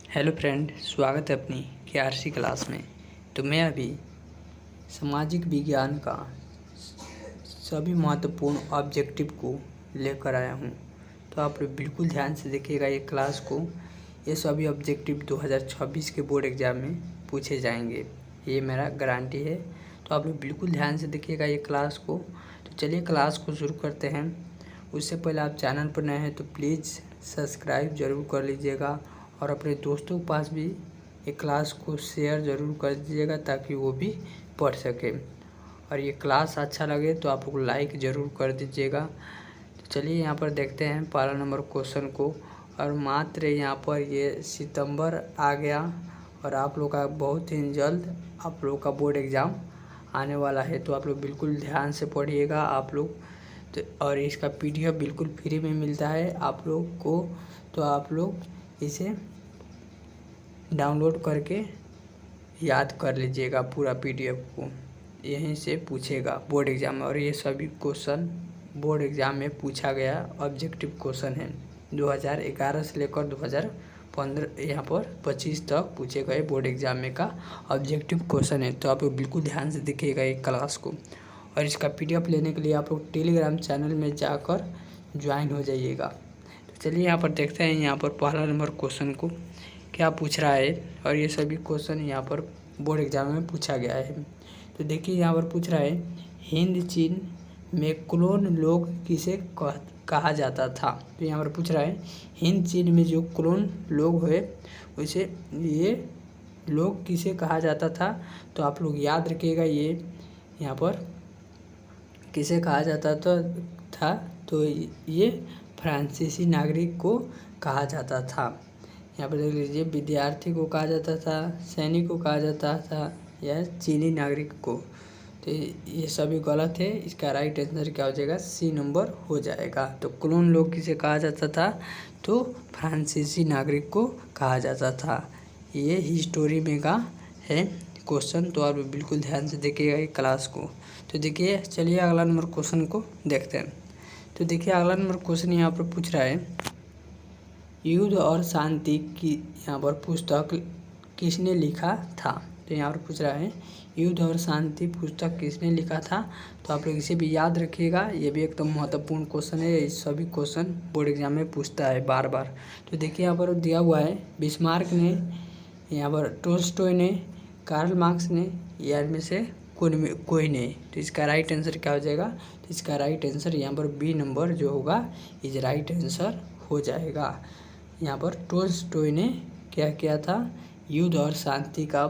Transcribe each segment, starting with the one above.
Hello friend, स्वागत है अपनी केआरसी क्लास में। तो मैं अभी सामाजिक विज्ञान का सभी महत्वपूर्ण ऑब्जेक्टिव को लेकर आया हूँ। तो आप लोग बिल्कुल ध्यान से देखिएगा ये क्लास को। ये सभी ऑब्जेक्टिव 2026 के बोर्ड एग्ज़ाम में पूछे जाएंगे, ये मेरा गारंटी है। तो आप लोग बिल्कुल ध्यान से देखिएगा ये क्लास को। तो चलिए क्लास को शुरू करते हैं। उससे पहले आप चैनल पर नए हैं तो प्लीज़ सब्सक्राइब ज़रूर कर लीजिएगा और अपने दोस्तों के पास भी ये क्लास को शेयर ज़रूर कर दीजिएगा ताकि वो भी पढ़ सके। और ये क्लास अच्छा लगे तो आप लोग लाइक ज़रूर कर दीजिएगा। तो चलिए यहाँ पर देखते हैं पहला नंबर क्वेश्चन को। और मात्र यहाँ पर ये सितंबर आ गया और आप लोग का बहुत ही जल्द आप लोग का बोर्ड एग्ज़ाम आने वाला है। तो आप लोग बिल्कुल ध्यान से पढ़िएगा आप लोग। तो और इसका PDF बिल्कुल फ्री में मिलता है आप लोग को। तो आप लोग इसे डाउनलोड करके याद कर लीजिएगा पूरा PDF को। यहीं से पूछेगा बोर्ड एग्ज़ाम में। और ये सभी क्वेश्चन बोर्ड एग्ज़ाम में पूछा गया ऑब्जेक्टिव क्वेश्चन है। 2011 से लेकर 2015 यहाँ पर 25 तक पूछे गए बोर्ड एग्ज़ाम में का ऑब्जेक्टिव क्वेश्चन है। तो आप लोग बिल्कुल ध्यान से देखिएगा एक क्लास को। और इसका PDF लेने के लिए आप लोग टेलीग्राम चैनल में जाकर ज्वाइन हो जाइएगा। तो चलिए यहाँ पर देखते हैं यहाँ पर पहला नंबर क्वेश्चन को क्या पूछ रहा है। और ये सभी क्वेश्चन यहाँ पर बोर्ड एग्ज़ाम में पूछा गया है। तो देखिए यहाँ पर पूछ रहा है हिंद चीन में क्लोन लोग किसे कहा जाता था। तो यहाँ पर पूछ रहा है हिंद चीन में जो क्लोन लोग हुए उसे ये लोग किसे कहा जाता था। तो आप लोग याद रखिएगा ये यहाँ पर किसे कहा जाता था। तो ये फ्रांसीसी नागरिक को कहा जाता था। यहाँ पर देख लीजिए विद्यार्थी को कहा जाता था, सैनिक को कहा जाता था या चीनी नागरिक को। तो ये सभी गलत है। इसका राइट आंसर क्या हो जाएगा, C नंबर हो जाएगा। तो क्लोन लोग किसे कहा जाता था, तो फ्रांसीसी नागरिक को कहा जाता था। ये हिस्टोरी में का है क्वेश्चन। तो आप बिल्कुल ध्यान से देखिएगा ये क्लास को। तो देखिए चलिए अगला नंबर क्वेश्चन को देखते हैं। तो देखिए अगला नंबर क्वेश्चन यहाँ पर पूछ रहा है युद्ध और शांति की यहाँ पर पुस्तक किसने लिखा था। तो यहाँ पर पूछ रहा है युद्ध और शांति पुस्तक किसने लिखा था। तो आप लोग इसे भी याद रखिएगा, ये भी एकदम महत्वपूर्ण क्वेश्चन है। ये सभी क्वेश्चन बोर्ड एग्जाम में पूछता है बार बार। तो देखिए यहाँ पर दिया हुआ है बिस्मार्क ने, यहाँ पर टोल्स्टॉय ने, कार्ल मार्क्स ने, या इनमें से कोई नहीं। तो इसका राइट आंसर क्या हो जाएगा, तो इसका राइट आंसर यहाँ पर B नंबर जो होगा इज राइट आंसर हो जाएगा। यहाँ पर टोल्स्टॉय ने क्या किया था, युद्ध और शांति का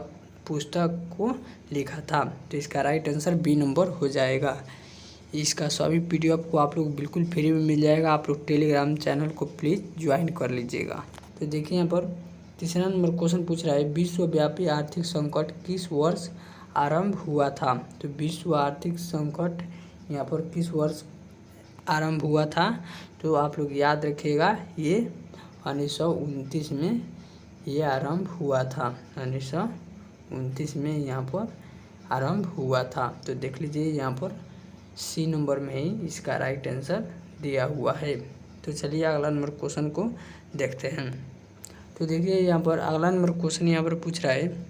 पुस्तक को लिखा था। तो इसका राइट आंसर B नंबर हो जाएगा। इसका सभी PDF को आप लोग बिल्कुल फ्री में मिल जाएगा। आप लोग टेलीग्राम चैनल को प्लीज़ ज्वाइन कर लीजिएगा। तो देखिए यहाँ पर तीसरा नंबर क्वेश्चन पूछ रहा है विश्वव्यापी आर्थिक संकट किस वर्ष आरंभ हुआ था। तो विश्व आर्थिक संकट यहाँ पर किस वर्ष आरंभ हुआ था। तो आप लोग याद रखिएगा ये 1929 में ये आरंभ हुआ था। 1929 में यहाँ पर आरंभ हुआ था। तो देख लीजिए यहाँ पर C नंबर में ही इसका राइट आंसर दिया हुआ है। तो चलिए अगला नंबर क्वेश्चन को देखते हैं। तो देखिए यहाँ पर अगला नंबर क्वेश्चन यहाँ पर पूछ रहा है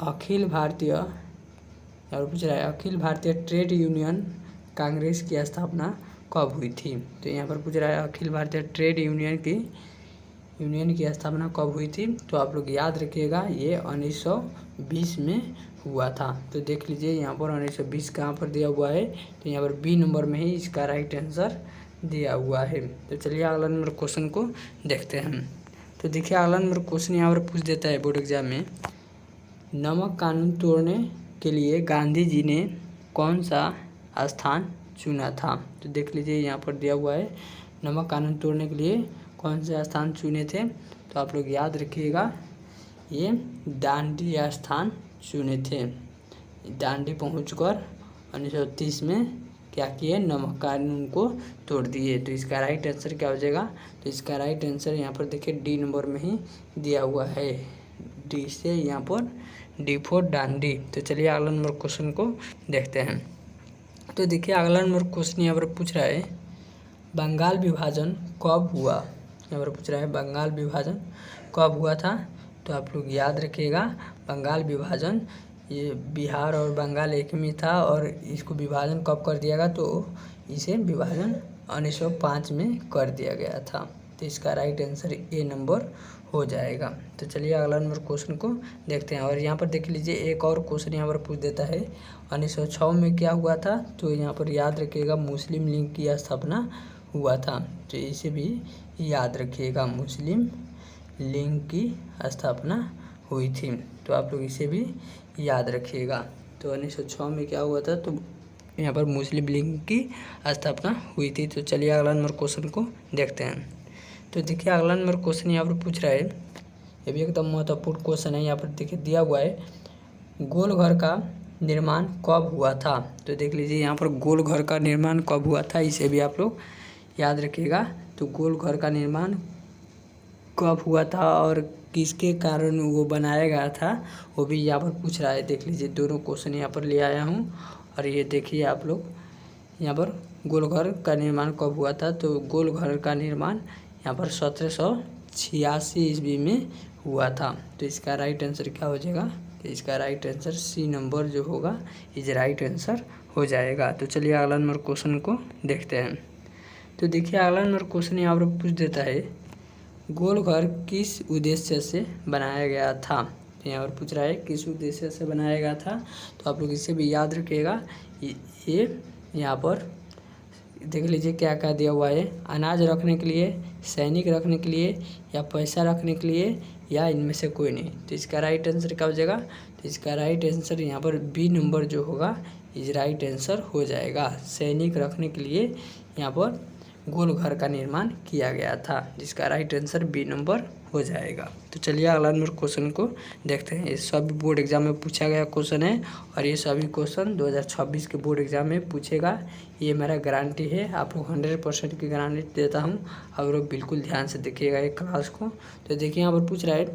अखिल भारतीय ट्रेड यूनियन कांग्रेस की स्थापना कब हुई थी। तो यहाँ पर पूछ रहा है अखिल भारतीय ट्रेड यूनियन की स्थापना कब हुई थी। तो आप लोग याद रखिएगा ये 1920 में हुआ था। तो देख लीजिए यहाँ पर 1920 कहाँ पर दिया हुआ है, तो यहाँ पर B नंबर में ही इसका राइट आंसर दिया हुआ है। तो चलिए अगला नंबर क्वेश्चन को देखते हैं। तो देखिए अगला नंबर क्वेश्चन यहाँ पर पूछ देता है बोर्ड एग्जाम में नमक कानून तोड़ने के लिए गांधी जी ने कौन सा स्थान चुना था। तो देख लीजिए यहाँ पर दिया हुआ है नमक कानून तोड़ने के लिए कौन से स्थान चुने थे। तो आप लोग याद रखिएगा ये दांडी स्थान चुने थे। दांडी पहुंचकर 1930 में क्या किए, नमक कानून को तोड़ दिए। तो इसका राइट आंसर क्या हो जाएगा, तो इसका राइट आंसर यहाँ पर देखिए D नंबर में ही दिया हुआ है। D से यहाँ पर D फॉर दांडी। तो चलिए अगला नंबर क्वेश्चन को देखते हैं। तो देखिए अगला नंबर क्वेश्चन यहाँ पर पूछ रहा है बंगाल विभाजन कब हुआ। यहाँ पर पूछ रहा है बंगाल विभाजन कब हुआ था, तो आप लोग याद रखिएगा बंगाल विभाजन ये बिहार और बंगाल एक में था और इसको विभाजन कब कर दिया गया, तो इसे विभाजन 1905 में कर दिया गया था। तो इसका राइट आंसर ए नंबर हो जाएगा। तो चलिए अगला नंबर क्वेश्चन को देखते हैं। और यहाँ पर देख लीजिए एक और क्वेश्चन यहाँ पर पूछ देता है 1906 में क्या हुआ था, तो यहाँ पर याद रखिएगा मुस्लिम लीग की स्थापना हुआ था। तो इसे भी याद रखिएगा मुस्लिम लीग की स्थापना हुई थी, तो आप लोग इसे भी याद रखिएगा। तो 1906 में क्या हुआ था, तो यहाँ पर मुस्लिम लीग की स्थापना हुई थी। तो चलिए अगला नंबर क्वेश्चन को देखते हैं। तो देखिए अगला नंबर क्वेश्चन यहाँ पर पूछ रहा है, ये भी एकदम महत्वपूर्ण क्वेश्चन है। यहाँ पर देखिए दिया हुआ है गोल घर का निर्माण कब हुआ था, तो देख लीजिए यहाँ पर गोल घर का निर्माण कब हुआ था, इसे भी आप लोग याद रखिएगा। तो गोल घर का निर्माण कब हुआ था और किसके कारण वो बनाया गया था, वो भी यहाँ पर पूछ रहा है। देख लीजिए दोनों क्वेश्चन यहाँ पर ले आया हूँ। और ये देखिए आप लोग यहाँ पर गोल घर का निर्माण कब हुआ था, तो गोल घर का निर्माण यहाँ पर 1786 ईस्वी में हुआ था। तो इसका राइट आंसर क्या हो जाएगा, तो इसका राइट आंसर सी नंबर जो होगा इज राइट आंसर हो जाएगा। तो चलिए अगला नंबर क्वेश्चन को देखते हैं। तो देखिए अगला नंबर क्वेश्चन यहाँ पर पूछ देता है गोल घर किस उद्देश्य से बनाया गया था, तो यहाँ पर पूछ रहा है किस उद्देश्य से बनाया गया था, तो आप लोग इसे भी याद रखिएगा। ये यहाँ पर देख लीजिए क्या क्या दिया हुआ है, अनाज रखने के लिए, सैनिक रखने के लिए, या पैसा रखने के लिए, या इनमें से कोई नहीं। तो इसका राइट आंसर क्या हो जाएगा, तो इसका राइट आंसर यहाँ पर बी नंबर जो होगा इज राइट आंसर हो जाएगा। सैनिक रखने के लिए यहाँ पर गोल घर का निर्माण किया गया था, जिसका राइट आंसर बी नंबर हो जाएगा। तो चलिए अगला नंबर क्वेश्चन को देखते हैं। ये सभी बोर्ड एग्जाम में पूछा गया क्वेश्चन है और ये सभी क्वेश्चन 2026 के बोर्ड एग्जाम में पूछेगा, ये मेरा गारंटी है। आप लोग 100% की गारंटी देता हूँ। आप लोग बिल्कुल ध्यान से देखिएगा एक क्लास को। तो देखिए यहाँ पर पूछ रहा है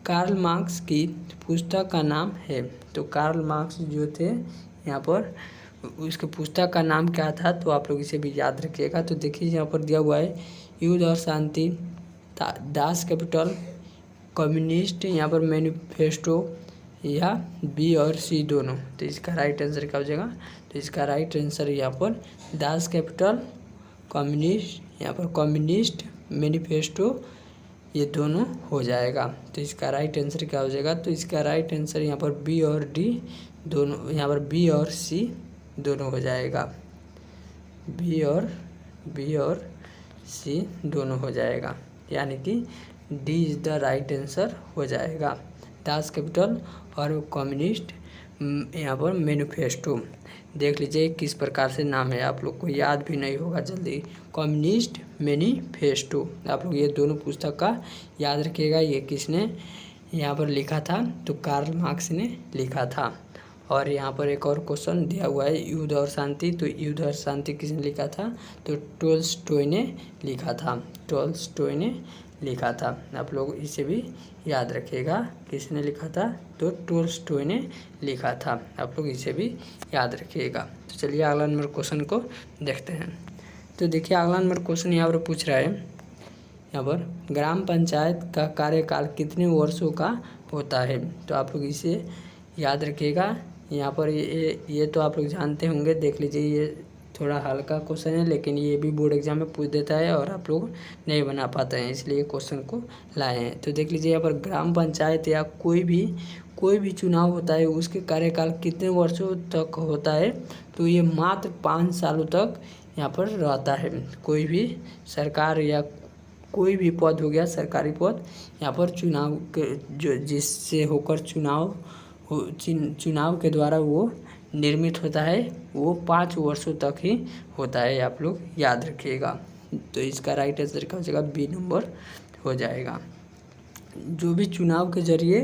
कार्ल मार्क्स की पुस्तक का नाम है, तो कार्ल मार्क्स जो थे यहाँ पर उसके पुस्तक का नाम क्या था, तो आप लोग इसे भी याद रखिएगा। तो देखिए यहाँ पर दिया हुआ है युद्ध और शांति, दास कैपिटल, कम्युनिस्ट, यहाँ पर मैनिफेस्टो, या बी और सी दोनों। तो इसका राइट आंसर क्या हो जाएगा, तो इसका राइट आंसर यहाँ पर दास कैपिटल, कम्युनिस्ट, यहाँ पर कम्युनिस्ट, मैनिफेस्टो, ये दोनों हो जाएगा। तो इसका राइट आंसर क्या हो जाएगा, तो इसका राइट आंसर यहाँ पर बी और डी दोनों, यहाँ पर बी और सी दोनों हो जाएगा। बी और सी दोनों हो जाएगा, यानी कि D is the right answer हो जाएगा। दास कैपिटल और कम्युनिस्ट, यहाँ पर मैनिफेस्टो। देख लीजिए किस प्रकार से नाम है, आप लोग को याद भी नहीं होगा जल्दी। कम्युनिस्ट, मैनिफेस्टो, आप लोग ये दोनों पुस्तक का याद रखिएगा। ये किसने यहाँ पर लिखा था, तो कार्ल मार्क्स ने लिखा था। और यहाँ पर एक और क्वेश्चन दिया हुआ है युद्ध और शांति, तो युद्ध और शांति किसने लिखा था, तो टोल्स्टॉय ने लिखा था। टोल्स्टॉय ने लिखा था, आप लोग इसे भी याद रखिएगा किसने लिखा था, तो टोल्स्टॉय ने लिखा था। आप लोग इसे भी याद रखिएगा। तो चलिए अगला नंबर क्वेश्चन को देखते हैं। तो देखिए अगला नंबर क्वेश्चन यहाँ पर पूछ रहा है, यहाँ पर ग्राम पंचायत का कार्यकाल कितने वर्षों का होता है, तो आप लोग इसे याद रखिएगा। यहाँ पर ये तो आप लोग जानते होंगे। देख लीजिए ये थोड़ा हल्का क्वेश्चन है, लेकिन ये भी बोर्ड एग्जाम में पूछ देता है और आप लोग नहीं बना पाते हैं, इसलिए क्वेश्चन को लाए हैं। तो देख लीजिए यहाँ पर ग्राम पंचायत या कोई भी चुनाव होता है उसके कार्यकाल कितने वर्षों तक होता है, तो ये मात्र 5 सालों तक यहाँ पर रहता है। कोई भी सरकार या कोई भी पद हो गया सरकारी पद, यहाँ पर चुनाव के जो जिससे होकर चुनाव के द्वारा वो निर्मित होता है, वो 5 वर्षों तक ही होता है, आप लोग याद रखिएगा। तो इसका राइट आंसर क्या हो जाएगा, बी नंबर हो जाएगा। जो भी चुनाव के जरिए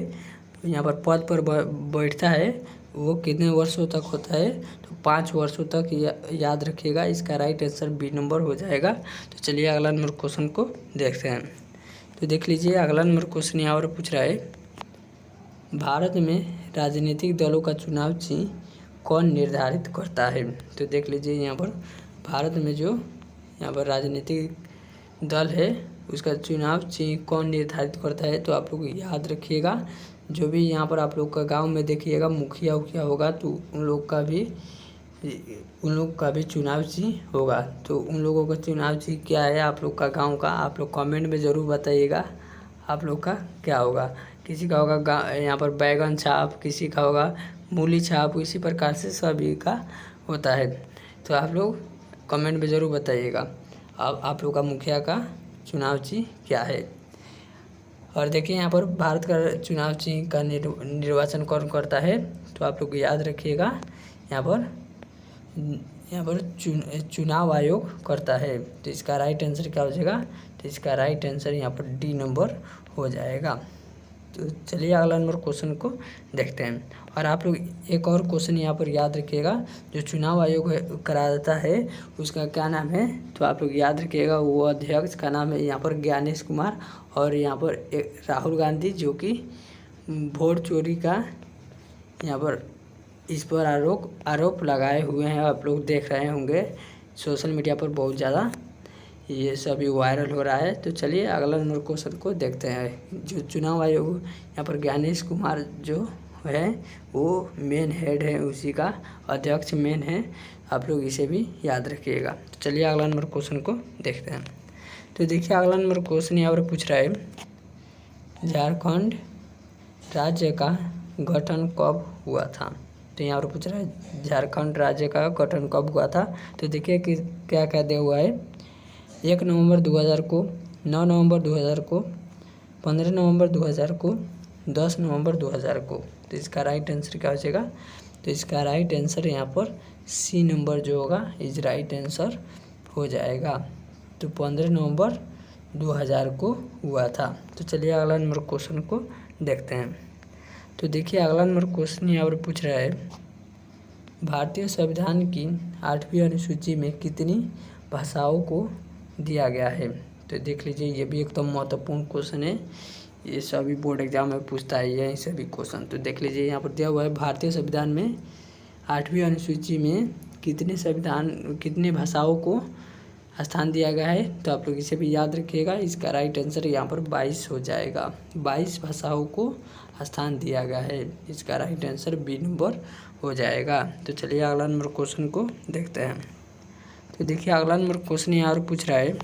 यहाँ पर पद पर बैठता है वो कितने वर्षों तक होता है, तो 5 वर्षों तक याद रखिएगा। इसका राइट आंसर बी नंबर हो जाएगा। तो चलिए अगला नंबर क्वेश्चन को देखते हैं। तो देख लीजिए अगला नंबर क्वेश्चन यहाँ पर पूछ रहा है भारत में राजनीतिक दलों का चुनाव चिन्ह कौन निर्धारित करता है, तो देख लीजिए यहाँ पर भारत में जो यहाँ पर राजनीतिक दल है उसका चुनाव चिन्ह कौन निर्धारित करता है? तो आप लोग याद रखिएगा, जो भी यहाँ पर आप लोग का गांव में देखिएगा मुखिया उखिया होगा तो उन लोग का भी चुनाव चिन्ह होगा। तो उन लोगों का चुनाव चिन्ह क्या है आप लोग का गाँव का? आप लोग कमेंट में ज़रूर बताइएगा आप लोग का क्या होगा। किसी का होगा यहाँ पर बैगन छाप, किसी का होगा मूली छाप, इसी प्रकार से सभी का होता है। तो आप लोग कमेंट में ज़रूर बताइएगा आप लोग का मुखिया का चुनाव चिन्ह क्या है। और देखिए यहाँ पर भारत का चुनाव चिन्ह का निर्वाचन कौन करता है? तो आप लोग याद रखिएगा, यहाँ पर चुनाव आयोग करता है। तो इसका राइट आंसर क्या हो जाएगा? तो इसका राइट आंसर यहाँ पर डी नंबर हो जाएगा। तो चलिए अगला नंबर क्वेश्चन को देखते हैं। और आप लोग एक और क्वेश्चन यहाँ पर याद रखिएगा, जो चुनाव आयोग कराता है उसका क्या नाम है? तो आप लोग याद रखिएगा, वो अध्यक्ष का नाम है यहाँ पर ज्ञानेश कुमार। और यहाँ पर राहुल गांधी, जो कि वोट चोरी का यहाँ पर इस पर आरोप लगाए हुए हैं। आप लोग देख रहे होंगे सोशल मीडिया पर बहुत ज़्यादा ये सभी वायरल हो रहा है। तो चलिए अगला नंबर क्वेश्चन को देखते हैं। जो चुनाव आयोग यहाँ पर ज्ञानेश कुमार जो है वो मेन हेड है, उसी का अध्यक्ष मेन है। आप लोग इसे भी याद रखिएगा। तो चलिए अगला नंबर क्वेश्चन को देखते हैं। तो देखिए अगला नंबर क्वेश्चन यहाँ पर पूछ रहा है, झारखंड राज्य का गठन कब हुआ था? तो यहाँ पर पूछ रहा है झारखंड राज्य का गठन कब हुआ था? तो देखिए कि क्या क्या दिया हुआ है। 1 नवंबर 2000 को, 9 नवंबर 2000 को, 15 नवंबर 2000 को, 10 नवंबर 2000 को। तो इसका राइट आंसर क्या हो जाएगा? तो इसका राइट आंसर यहाँ पर सी नंबर जो होगा इज राइट आंसर हो जाएगा। तो 15 नवंबर 2000 को हुआ था। तो चलिए अगला नंबर क्वेश्चन को देखते हैं। तो देखिए अगला नंबर क्वेश्चन यहाँ पर पूछ रहा है, भारतीय संविधान की 8वीं अनुसूची में कितनी भाषाओं को दिया गया है? तो देख लीजिए, ये भी एकदम महत्वपूर्ण क्वेश्चन है। ये सभी बोर्ड एग्जाम में पूछता है यही सभी क्वेश्चन। तो देख लीजिए यहाँ पर दिया हुआ है, भारतीय संविधान में 8वीं अनुसूची में कितने भाषाओं को स्थान दिया गया है? तो आप लोग इसे भी याद रखिएगा। इसका राइट आंसर यहाँ पर 22 हो जाएगा। 22 भाषाओं को स्थान दिया गया है। इसका राइट आंसर बी नंबर हो जाएगा। तो चलिए अगला नंबर क्वेश्चन को देखते हैं। तो देखिए अगला नंबर क्वेश्चन यहाँ पर पूछ रहा है,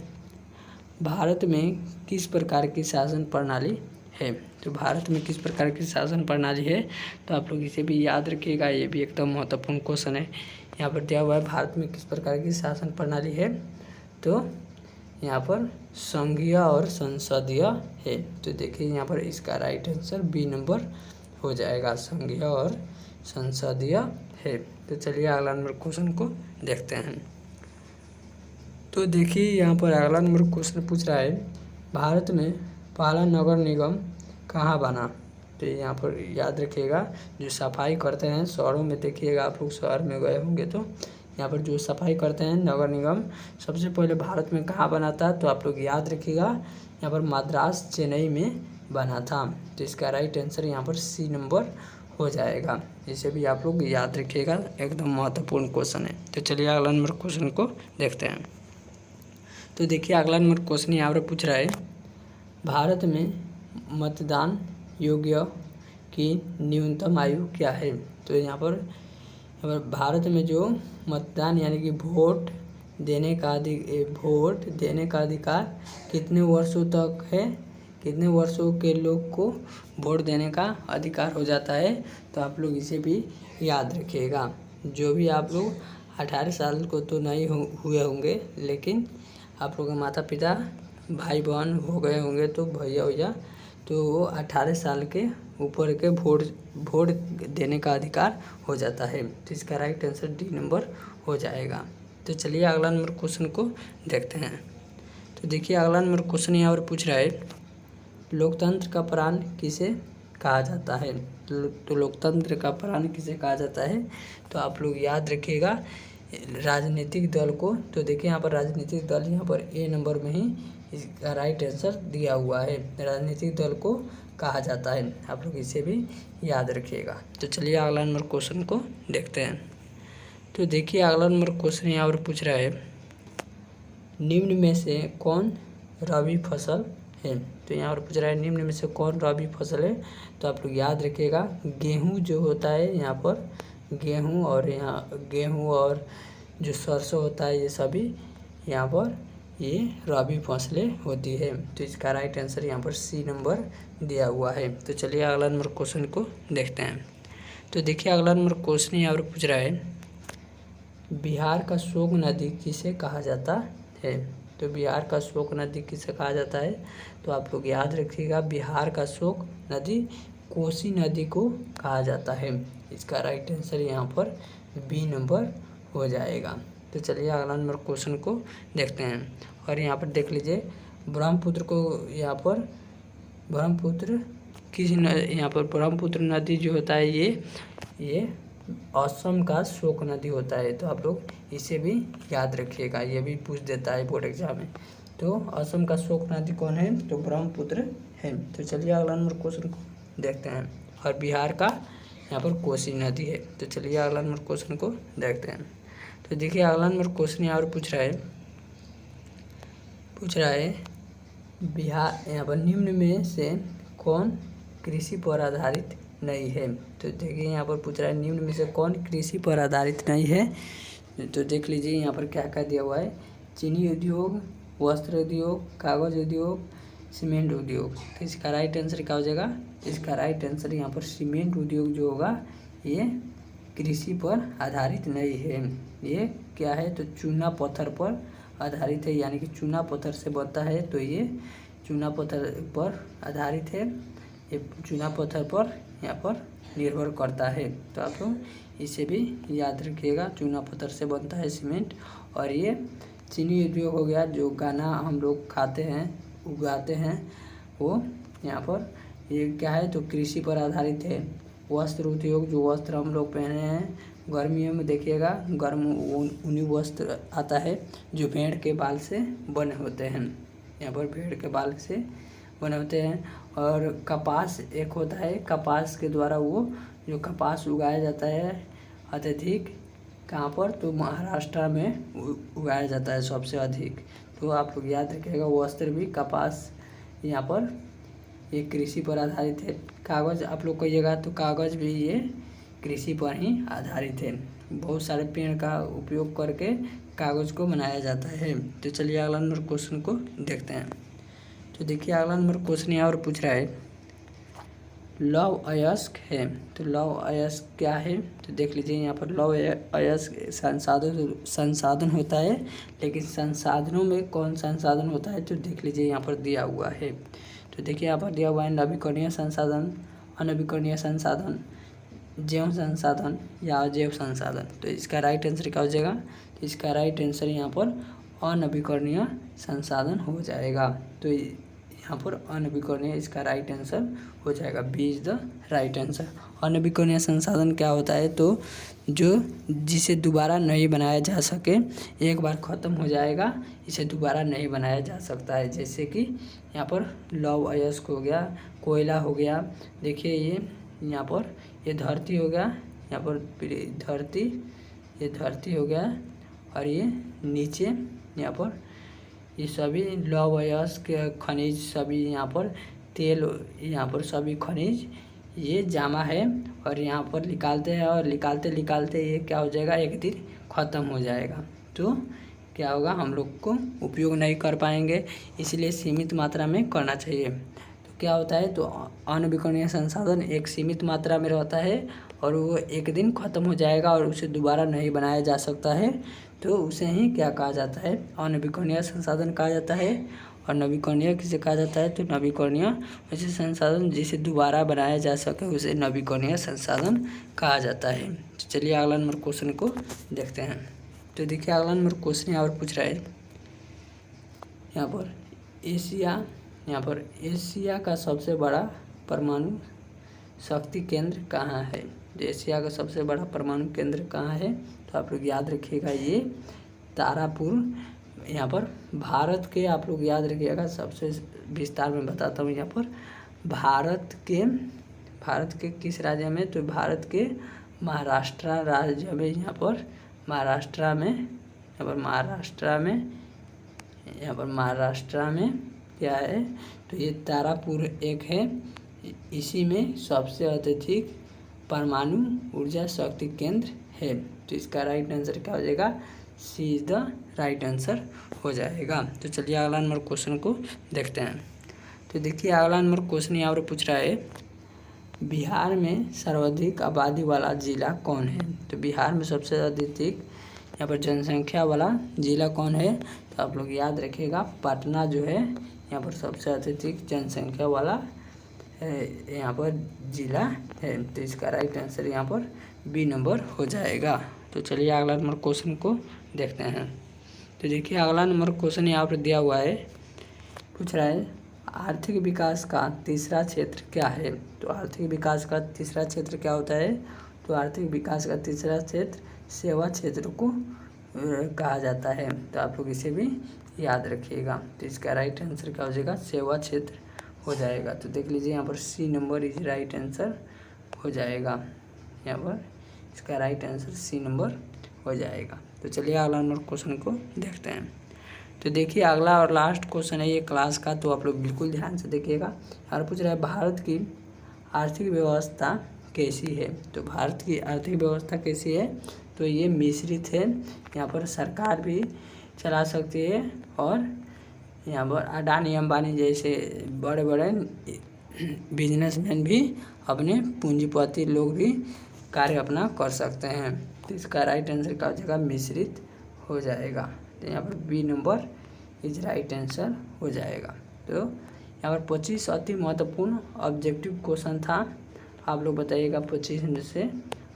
भारत में किस प्रकार की शासन प्रणाली है? तो भारत में किस प्रकार की शासन प्रणाली है? तो आप लोग इसे भी याद रखिएगा, ये भी एकदम महत्वपूर्ण क्वेश्चन है। यहाँ पर दिया हुआ है भारत में किस प्रकार की शासन प्रणाली है? तो यहाँ पर संघीय और संसदीय है। तो देखिए यहाँ पर इसका राइट आंसर बी नंबर हो जाएगा, संघीय और संसदीय है। तो चलिए अगला नंबर क्वेश्चन को देखते हैं। तो देखिए यहाँ पर अगला नंबर क्वेश्चन पूछ रहा है, भारत में पहला नगर निगम कहाँ बना? तो यहाँ पर याद रखिएगा, जो सफाई करते हैं शहरों में, देखिएगा आप लोग शहर में गए होंगे तो यहाँ पर जो सफाई करते हैं नगर निगम सबसे पहले भारत में कहाँ बना था? तो आप लोग याद रखिएगा, यहाँ पर मद्रास चेन्नई में बना था। तो इसका राइट आंसर यहाँ पर सी नंबर हो जाएगा। इसे भी आप लोग याद रखिएगा, एकदम महत्वपूर्ण क्वेश्चन है। तो चलिए अगला नंबर क्वेश्चन को देखते हैं। तो देखिए अगला नंबर क्वेश्चन यहाँ पर पूछ रहा है, भारत में मतदान योग्य की न्यूनतम आयु क्या है? तो यहाँ पर भारत में जो मतदान यानी कि वोट देने का अधिकार कितने वर्षों तक है? कितने वर्षों के लोग को वोट देने का अधिकार हो जाता है? तो आप लोग इसे भी याद रखिएगा। जो भी आप लोग 18 साल को तो नहीं हुए होंगे, लेकिन आप लोग के माता पिता भाई बहन हो गए होंगे तो भैया तो वो 18 साल के ऊपर के वोट देने का अधिकार हो जाता है। तो इसका राइट आंसर डी नंबर हो जाएगा। तो चलिए अगला नंबर क्वेश्चन को देखते हैं। तो देखिए अगला नंबर क्वेश्चन यहाँ पर पूछ रहा है, लोकतंत्र का प्राण किसे कहा जाता है? तो लोकतंत्र का प्राण किसे कहा जाता है? तो आप लोग याद रखिएगा, राजनीतिक दल को। तो देखिए यहाँ पर राजनीतिक दल यहाँ पर ए नंबर में ही इसका राइट आंसर दिया हुआ है, राजनीतिक दल को कहा जाता है। आप लोग इसे भी याद रखिएगा। तो चलिए अगला नंबर क्वेश्चन को देखते हैं। तो देखिए अगला नंबर क्वेश्चन यहाँ पर पूछ रहा है, निम्न में से कौन रबी फसल है। तो यहाँ पर पूछ रहा है निम्न में से कौन रबी फसल है। तो आप लोग याद रखिएगा गेहूँ जो होता है यहाँ पर गेहूँ और जो सरसों होता है ये सभी यहाँ पर ये रबी फसलें होती है। तो इसका राइट आंसर यहाँ पर सी नंबर दिया हुआ है। तो चलिए अगला नंबर क्वेश्चन को देखते हैं। तो देखिए अगला नंबर क्वेश्चन यहाँ पर पूछ रहा है बिहार का शोक नदी किसे कहा जाता है। तो बिहार का शोक नदी किसे कहा जाता है। तो आप लोग याद रखिएगा बिहार का शोक नदी कोसी नदी को कहा जाता है। इसका राइट आंसर यहाँ पर बी नंबर हो जाएगा। तो चलिए अगला नंबर क्वेश्चन को देखते हैं। और यहाँ पर देख लीजिए ब्रह्मपुत्र को यहाँ पर ब्रह्मपुत्र यहाँ पर ब्रह्मपुत्र नदी जो होता है ये असम का शोक नदी होता है। तो आप लोग इसे भी याद रखिएगा, ये भी पूछ देता है बोर्ड एग्जाम में। तो असम का शोक नदी कौन है। तो ब्रह्मपुत्र है। तो चलिए अगला नंबर क्वेश्चन को देखते हैं। और बिहार का यहाँ पर कोसी नदी है। तो चलिए अगला नंबर क्वेश्चन को देखते हैं। तो देखिए अगला नंबर क्वेश्चन यहाँ पर पूछ रहा है बिहार यहाँ पर निम्न में से कौन कृषि पर आधारित नहीं है। तो देखिए यहाँ पर पूछ रहा है निम्न में से कौन कृषि पर आधारित नहीं है। तो देख लीजिए यहाँ पर क्या क्या दिया हुआ है चीनी उद्योग, वस्त्र उद्योग, कागज उद्योग, सीमेंट उद्योग। तो इसका राइट आंसर क्या हो जाएगा। इसका राइट आंसर यहाँ पर सीमेंट उद्योग जो होगा ये कृषि पर आधारित नहीं है। ये क्या है तो चूना पत्थर पर आधारित है, यानी कि चूना पत्थर से बनता है। तो ये चूना पत्थर पर आधारित है, ये चूना पत्थर पर यहाँ पर निर्भर करता है। तो आप लोग इसे भी याद रखिएगा चूना पत्थर से बनता है सीमेंट। और ये चीनी उद्योग हो गया जो गन्ना हम लोग खाते हैं उगाते हैं वो यहाँ पर ये क्या है तो कृषि पर आधारित है। वस्त्र उद्योग जो वस्त्र हम लोग पहने हैं गर्मियों में देखिएगा गर्म ऊनी वस्त्र आता है जो भेड़ के बाल से बने होते हैं। यहाँ पर भेड़ के बाल से बने होते हैं। और कपास एक होता है, कपास के द्वारा वो जो कपास उगाया जाता है अत्यधिक कहाँ पर तो महाराष्ट्र में उगाया जाता है सबसे अधिक। तो आप लोग याद रखिएगा वस्त्र भी कपास यहाँ पर ये कृषि पर आधारित है। कागज़ आप लोग कहिएगा तो कागज़ भी ये कृषि पर ही आधारित है। बहुत सारे पेड़ का उपयोग करके कागज़ को बनाया जाता है। तो चलिए अगला नंबर क्वेश्चन को देखते हैं। तो देखिए अगला नंबर क्वेश्चन यहाँ और पूछ रहा है लौह अयस्क है। तो लौह अयस्क क्या है। तो देख लीजिए यहाँ पर लौह अयस्क संसाधन होता है, लेकिन संसाधनों में कौन संसाधन होता है। तो देख लीजिए यहाँ पर दिया हुआ है। तो देखिए यहाँ पर दिया हुआ है नवीकरणीय संसाधन, अनवीकरणीय संसाधन, जैव संसाधन या अजैव संसाधन। तो इसका राइट आंसर क्या हो जाएगा। तो इसका राइट आंसर यहाँ पर अनवीकरणीय संसाधन हो जाएगा। तो यहाँ पर अनवीकरणीय इसका राइट आंसर हो जाएगा, B is the right answer. अनवीकरणीय संसाधन क्या होता है तो जो जिसे दोबारा नहीं बनाया जा सके, एक बार ख़त्म हो जाएगा इसे दोबारा नहीं बनाया जा सकता है। जैसे कि यहाँ पर लौह अयस्क हो गया, कोयला हो गया। देखिए ये यहाँ पर ये धरती हो गया, यहाँ पर धरती हो गया और ये नीचे यहाँ पर ये सभी लौह अयस्क खनिज सभी यहाँ पर तेल यहाँ पर सभी खनिज ये जमा है और यहाँ पर निकालते हैं और निकालते ये क्या हो जाएगा एक दिन ख़त्म हो जाएगा। तो क्या होगा हम लोग को उपयोग नहीं कर पाएंगे, इसलिए सीमित मात्रा में करना चाहिए। तो क्या होता है तो अनवीकरणीय संसाधन एक सीमित मात्रा में रहता है और वो एक दिन ख़त्म हो जाएगा और उसे दोबारा नहीं बनाया जा सकता है। तो उसे ही क्या कहा जाता है अनवीकरणीय संसाधन कहा जाता है। और नवीकरणीय किसे कहा जाता है तो नवीकरणीय ऐसे संसाधन जिसे दोबारा बनाया जा सके उसे नवीकरणीय संसाधन कहा जाता है। तो चलिए अगला नंबर क्वेश्चन को देखते हैं। तो देखिए अगला नंबर क्वेश्चन यहाँ पर पूछ रहा है यहाँ पर एशिया का सबसे बड़ा परमाणु शक्ति केंद्र कहाँ है। तो एशिया का सबसे बड़ा परमाणु केंद्र कहाँ है। तो आप लोग याद रखिएगा ये तारापुर यहाँ पर भारत के आप लोग याद रखिएगा। सबसे विस्तार में बताता हूँ यहाँ पर भारत के किस राज्य में तो भारत के महाराष्ट्र राज्य में यहाँ पर महाराष्ट्र में यहाँ पर महाराष्ट्र में क्या है, तो ये तारापुर एक है, इसी में सबसे अत्यधिक परमाणु ऊर्जा शक्ति केंद्र है। तो इसका राइट आंसर क्या हो जाएगा, सी इज द राइट आंसर हो जाएगा। तो चलिए अगला नंबर क्वेश्चन को देखते हैं। तो देखिए अगला नंबर क्वेश्चन यहाँ पर पूछ रहा है, बिहार में सर्वाधिक आबादी वाला जिला कौन है। तो बिहार में सबसे अधिक यहाँ पर जनसंख्या वाला जिला कौन है, तो आप लोग याद रखिएगा पटना जो है यहाँ पर सबसे अधिक जनसंख्या वाला यहाँ पर जिला है। तो इसका राइट आंसर यहाँ पर बी नंबर हो जाएगा। तो चलिए अगला नंबर क्वेश्चन को देखते हैं। तो देखिए अगला नंबर क्वेश्चन यहाँ पर दिया हुआ है, पूछ रहा है आर्थिक विकास का तीसरा क्षेत्र क्या है। तो आर्थिक विकास का तीसरा क्षेत्र क्या होता है, तो आर्थिक विकास का तीसरा क्षेत्र सेवा क्षेत्र को कहा जाता है। तो आप लोग इसे भी याद रखिएगा। तो इसका राइट आंसर क्या हो जाएगा, सेवा क्षेत्र हो जाएगा। तो देख लीजिए यहाँ पर C number is right answer हो जाएगा। यहाँ पर इसका राइट आंसर सी नंबर हो जाएगा। तो चलिए अगला नंबर क्वेश्चन को देखते हैं। तो देखिए अगला और लास्ट क्वेश्चन है ये क्लास का, तो आप लोग बिल्कुल ध्यान से देखिएगा। और पूछ रहा है भारत की आर्थिक व्यवस्था कैसी है। तो भारत की आर्थिक व्यवस्था कैसी है, तो ये मिश्रित है। यहाँ पर सरकार भी चला सकती है और यहाँ पर अडानी अंबानी जैसे बड़े बड़े बिजनेसमैन भी, अपने पूंजीपति लोग भी कार्य अपना कर सकते हैं। तो इसका राइट आंसर क्या हो जाएगा, मिश्रित हो जाएगा। तो यहाँ पर B number is right answer हो जाएगा। तो यहाँ पर 25 अति महत्वपूर्ण ऑब्जेक्टिव क्वेश्चन था। आप लोग बताइएगा 25 में से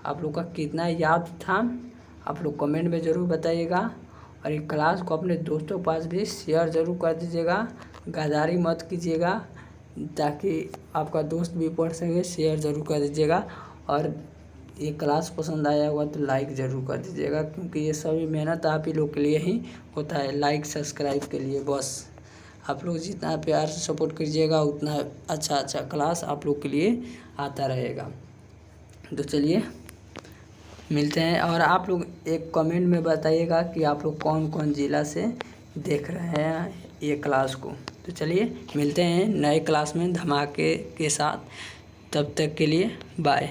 आप लोग का कितना याद था, आप लोग कमेंट में ज़रूर बताइएगा। और ये क्लास को अपने दोस्तों के पास भी शेयर ज़रूर कर दीजिएगा, गद्दारी मत कीजिएगा, ताकि आपका दोस्त भी पढ़ सके। शेयर ज़रूर कर दीजिएगा और ये क्लास पसंद आया होगा तो लाइक ज़रूर कर दीजिएगा, क्योंकि ये सभी मेहनत आप ही लोग के लिए ही होता है, लाइक सब्सक्राइब के लिए। बस आप लोग जितना प्यार से सपोर्ट कीजिएगा उतना अच्छा क्लास आप लोग के लिए आता रहेगा। तो चलिए मिलते हैं। और आप लोग एक कमेंट में बताइएगा कि आप लोग कौन कौन ज़िला से देख रहे हैं ये क्लास को। तो चलिए मिलते हैं नए क्लास में धमाके के साथ, तब तक के लिए बाय।